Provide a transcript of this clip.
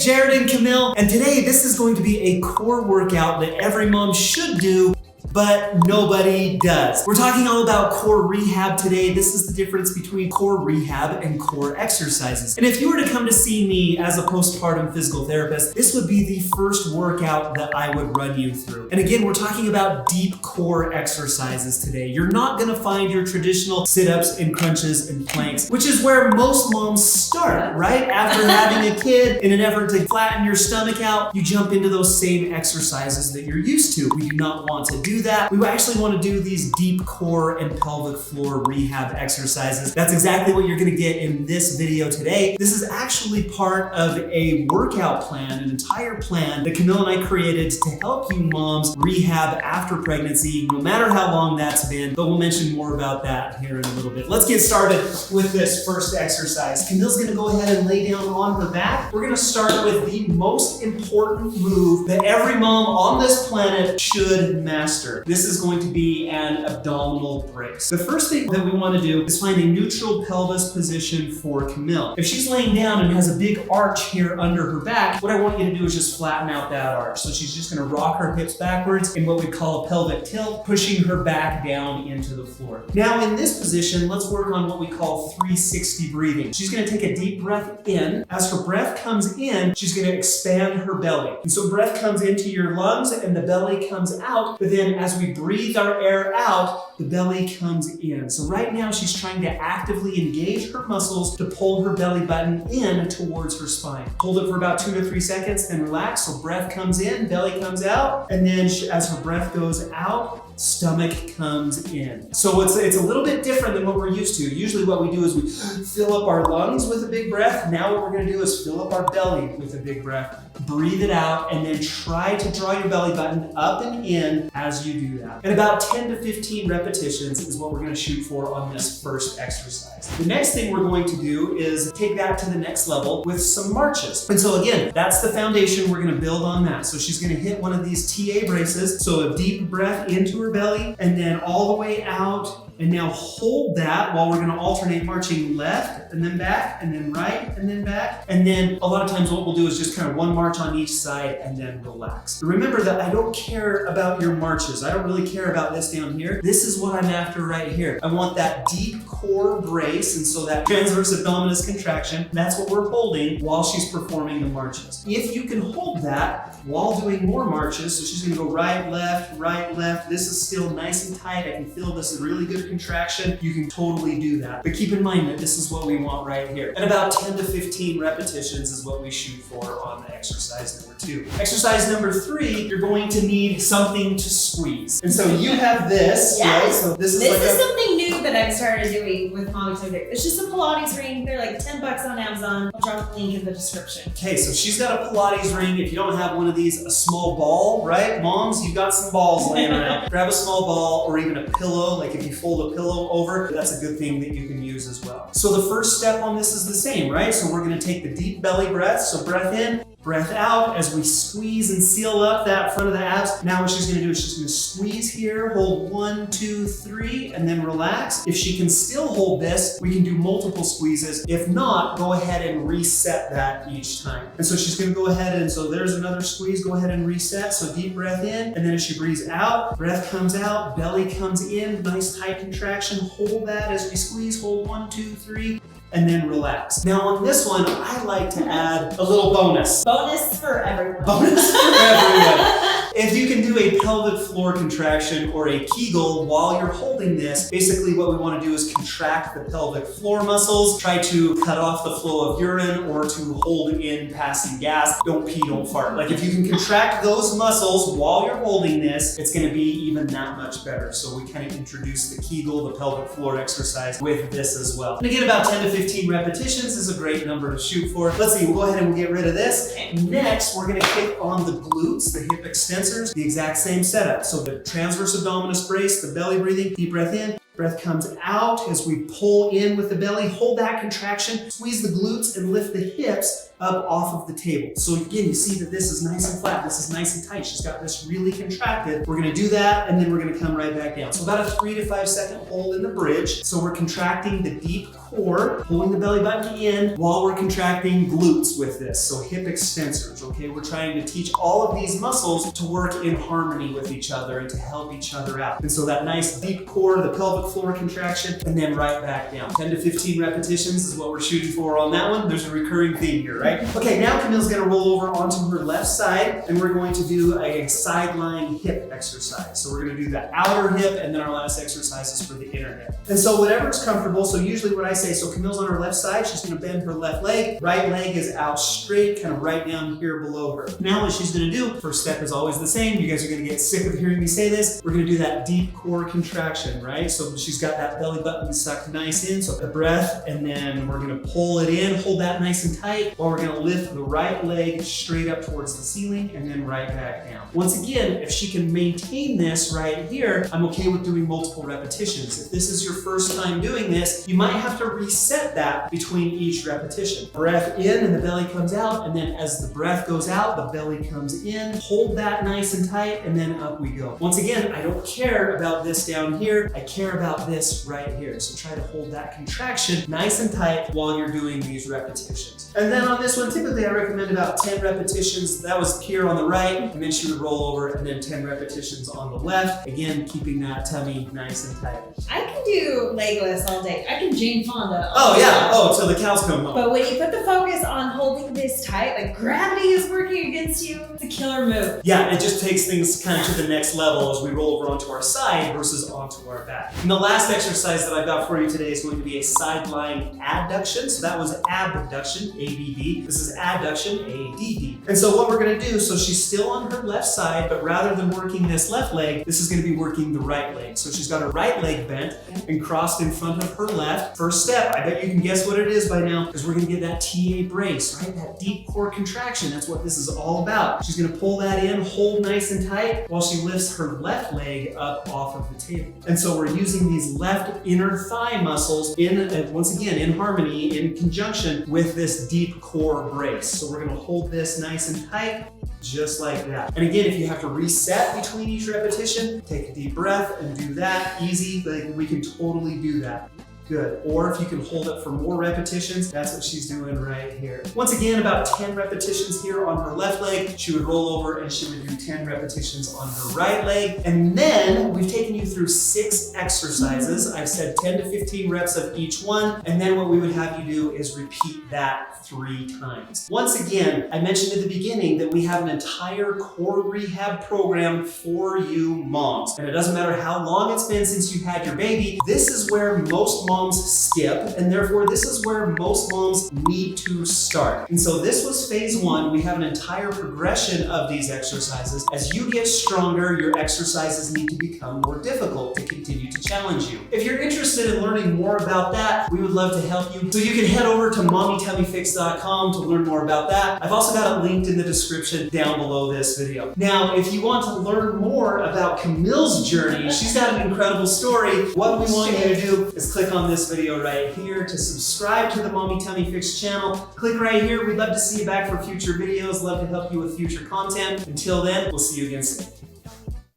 Jared and Camille, and today this is going to be a core workout that every mom should do, but nobody does. We're talking all about core rehab today. This is the difference between core rehab and core exercises. And if you were to come to see me as a postpartum physical therapist, this would be the first workout that I would run you through. And again, we're talking about deep core exercises today. You're not gonna find your traditional sit-ups and crunches and planks, which is where most moms start, right? After having a kid, in an effort to flatten your stomach out, you jump into those same exercises that you're used to. We do not want to do that. We actually want to do these deep core and pelvic floor rehab exercises. That's exactly what you're going to get in this video today. This is actually part of a workout plan, an entire plan that Camille and I created to help you moms rehab after pregnancy, no matter how long that's been, but we'll mention more about that here in a little bit. Let's get started with this first exercise. Camille's going to go ahead and lay down on her back. We're going to start with the most important move that every mom on this planet should master. This is going to be an abdominal brace. The first thing that we want to do is find a neutral pelvis position for Camille. If she's laying down and has a big arch here under her back, what I want you to do is just flatten out that arch. So she's just going to rock her hips backwards in what we call a pelvic tilt, pushing her back down into the floor. Now in this position, let's work on what we call 360 breathing. She's going to take a deep breath in. As her breath comes in, she's going to expand her belly. And so breath comes into your lungs and the belly comes out, but then as we breathe our air out, the belly comes in. So right now she's trying to actively engage her muscles to pull her belly button in towards her spine. Hold it for about 2 to 3 seconds, then relax. So breath comes in, belly comes out, and then as her breath goes out, stomach comes in. So it's a little bit different than what we're used to. Usually what we do is we fill up our lungs with a big breath. Now what we're gonna do is fill up our belly with a big breath. Breathe it out and then try to draw your belly button up and in as you do that. And about 10 to 15 repetitions is what we're gonna shoot for on this first exercise. The next thing we're going to do is take that to the next level with some marches. And so again, that's the foundation. We're gonna build on that. So she's gonna hit one of these TA braces. So a deep breath into her belly and then all the way out. And now hold that while we're gonna alternate marching left and then back and then right and then back. And then a lot of times what we'll do is just kind of one march on each side and then relax. Remember that I don't care about your marches. I don't really care about this down here. This is what I'm after right here. I want that deep core brace, and so that transverse abdominis contraction, that's what we're holding while she's performing the marches. If you can hold that while doing more marches, so she's gonna go right, left, this is still nice and tight. I can feel this really good contraction. You can totally do that. But keep in mind that this is what we want right here. And about 10 to 15 repetitions is what we shoot for on the exercise number 2. Exercise number 3, you're going to need something to squeeze. And so you have this, yes. Right? So this is something new that I've started doing with Mommy Today. It's just a Pilates ring. They're like 10 bucks on Amazon. I'll drop the link in the description. Okay, so she's got a Pilates ring. If you don't have one of these, a small ball, right? Moms, you've got some balls laying around. Grab a small ball or even a pillow. Like if you fold a pillow over, that's a good thing that you can use as well. So the first step on this is the same, right? So we're gonna take the deep belly breath. So breath in, breath out as we squeeze and seal up that front of the abs. Now what she's gonna do is she's gonna squeeze here, hold 1, 2, 3, and then relax. If she can still hold this, we can do multiple squeezes. If not, go ahead and reset that each time. And so she's gonna go ahead and so there's another squeeze, go ahead and reset. So deep breath in, and then as she breathes out, breath comes out, belly comes in, nice tight contraction. Hold that as we squeeze, hold 1, 2, 3. And then relax. Now on this one, I like to add a little bonus. Bonus for everyone. Bonus for everyone. If you can do a pelvic floor contraction or a Kegel while you're holding this, basically what we want to do is contract the pelvic floor muscles, try to cut off the flow of urine or to hold in passing gas. Don't pee, don't fart. Like if you can contract those muscles while you're holding this, it's going to be even that much better. So we kind of introduce the Kegel, the pelvic floor exercise with this as well. And again, about 10 to 15 repetitions is a great number to shoot for. Let's see, we'll go ahead and we'll get rid of this. Next, we're going to kick on the glutes, the hip extensors, the exact same setup. So the transverse abdominis brace, the belly breathing, deep breath in, breath comes out as we pull in with the belly, hold that contraction, squeeze the glutes and lift the hips up off of the table. So again, you see that this is nice and flat, this is nice and tight. She's got this really contracted. We're gonna do that, and then we're gonna come right back down. So about a 3 to 5 second hold in the bridge. So we're contracting the deep core, pulling the belly button in while we're contracting glutes with this. So hip extensors, okay? We're trying to teach all of these muscles to work in harmony with each other and to help each other out. And so that nice deep core, the pelvic floor contraction, and then right back down. 10 to 15 repetitions is what we're shooting for on that one. There's a recurring theme here, right? Okay, now Camille's gonna roll over onto her left side, and we're going to do a sideline hip exercise. So we're gonna do the outer hip, and then our last exercise is for the inner hip. And so whatever's comfortable, so usually what I say, so Camille's on her left side, she's gonna bend her left leg, right leg is out straight, kind of right down here below her. Now what she's gonna do, first step is always the same, you guys are gonna get sick of hearing me say this, we're gonna do that deep core contraction, right? So she's got that belly button sucked nice in, so the breath, and then we're gonna pull it in, hold that nice and tight, while we're gonna lift the right leg straight up towards the ceiling, and then right back down. Once again, if she can maintain this right here, I'm okay with doing multiple repetitions. If this is your first time doing this, you might have to reset that between each repetition. Breath in and the belly comes out, and then as the breath goes out, the belly comes in. Hold that nice and tight, and then up we go. Once again, I don't care about this down here, I care about this right here. So try to hold that contraction nice and tight while you're doing these repetitions. And then on this one, typically I recommend about 10 repetitions. That was here on the right, and then she would roll over, and then 10 repetitions on the left. Again, keeping that tummy nice and tight. I can do legless all day. I can Jane Fonda. Oh yeah, oh, till the cows come home. But when you put the focus on holding this tight, like gravity is working against you, it's a killer move. Yeah, it just takes things kind of to the next level as we roll over onto our side versus onto our back. And the last exercise that I've got for you today is going to be a sideline adduction. So that was abduction, ABD. This is adduction, ADD. And so what we're gonna do, so she's still on her left side, but rather than working this left leg, this is gonna be working the right leg. So she's got her right leg bent and crossed in front of her left. First step, I bet you can guess what it is by now, because we're gonna get that TA brace, right? That deep core contraction, that's what this is all about. She's gonna pull that in, hold nice and tight, while she lifts her left leg up off of the table. And so we're using these left inner thigh muscles in, once again, in harmony, in conjunction with this deep core brace. So we're gonna hold this nice and tight, just like that. And again, if you have to reset between each repetition, take a deep breath and do that. Easy, like we can totally do that. Good. Or if you can hold it for more repetitions, that's what she's doing right here. Once again, about 10 repetitions here on her left leg. She would roll over and she would do 10 repetitions on her right leg. And then we've taken you through 6 exercises. I've said 10 to 15 reps of each one. And then what we would have you do is repeat that 3 times. Once again, I mentioned at the beginning that we have an entire core rehab program for you moms. And it doesn't matter how long it's been since you had your baby, this is where most moms skip, and therefore this is where most moms need to start. And so this was phase 1. We have an entire progression of these exercises. As you get stronger, your exercises need to become more difficult to continue to challenge you. If you're interested in learning more about that, we would love to help you. So you can head over to mommytummyfix.com to learn more about that. I've also got it linked in the description down below this video. Now, if you want to learn more about Camille's journey, she's got an incredible story. What we want you to do is click on this video right here to subscribe to the Mommy Tummy Fix channel. Click right here. We'd love to see you back for future videos. Love to help you with future content. Until then, we'll see you again soon.